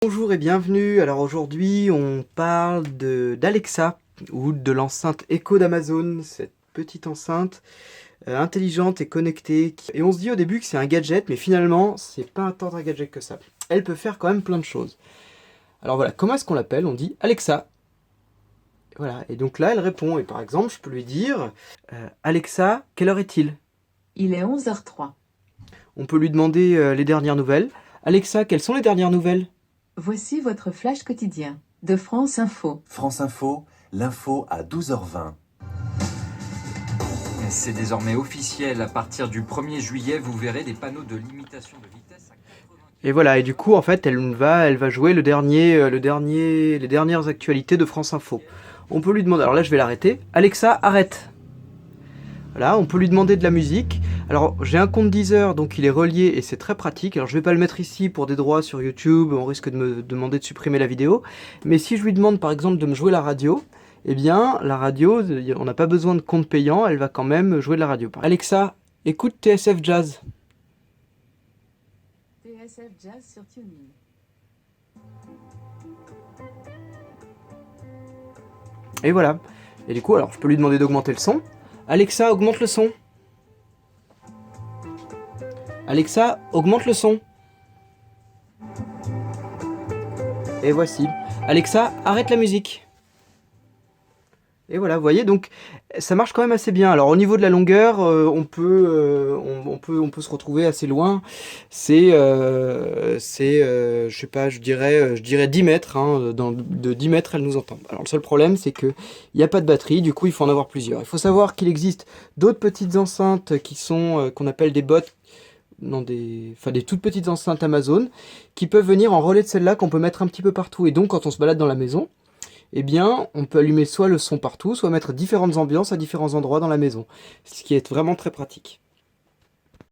Bonjour et bienvenue. Alors aujourd'hui on parle d'Alexa ou de l'enceinte Echo d'Amazon, cette petite enceinte intelligente et connectée. Et on se dit au début que c'est un gadget, mais finalement c'est pas tant un gadget que ça. Elle peut faire quand même plein de choses. Alors voilà, comment est-ce qu'on l'appelle? On dit Alexa. Voilà, et donc là elle répond. Et par exemple je peux lui dire Alexa, quelle heure est-il? Il est 11h03. On peut lui demander les dernières nouvelles. Alexa, quelles sont les dernières nouvelles? Voici votre flash quotidien de France Info. France Info, l'info à 12h20. C'est désormais officiel, à partir du 1er juillet, vous verrez des panneaux de limitation de vitesse à 80 km. Et voilà, et du coup, en fait, elle va jouer les dernières actualités de France Info. On peut lui demander, alors là, je vais l'arrêter. Alexa, arrête. Voilà, on peut lui demander de la musique. Alors, j'ai un compte Deezer, donc il est relié et c'est très pratique. Alors, je vais pas le mettre ici pour des droits sur YouTube, on risque de me demander de supprimer la vidéo. Mais si je lui demande, par exemple, de me jouer la radio, eh bien, la radio, on n'a pas besoin de compte payant, elle va quand même jouer de la radio. Alexa, écoute TSF Jazz. TSF Jazz sur TuneIn. Et voilà. Et du coup, alors, je peux lui demander d'augmenter le son. Alexa, augmente le son. Alexa, augmente le son. Et voici. Alexa, arrête la musique. Et voilà, vous voyez, donc ça marche quand même assez bien. Alors au niveau de la longueur, on peut se retrouver assez loin. Je sais pas, je dirais 10 mètres. Hein, de 10 mètres, elle nous entend. Alors le seul problème, c'est qu'il n'y a pas de batterie. Du coup, il faut en avoir plusieurs. Il faut savoir qu'il existe d'autres petites enceintes qui sont qu'on appelle des bots. Des toutes petites enceintes Amazon qui peuvent venir en relais de celle-là qu'on peut mettre un petit peu partout. Et donc, quand on se balade dans la maison, eh bien, on peut allumer soit le son partout, soit mettre différentes ambiances à différents endroits dans la maison, ce qui est vraiment très pratique.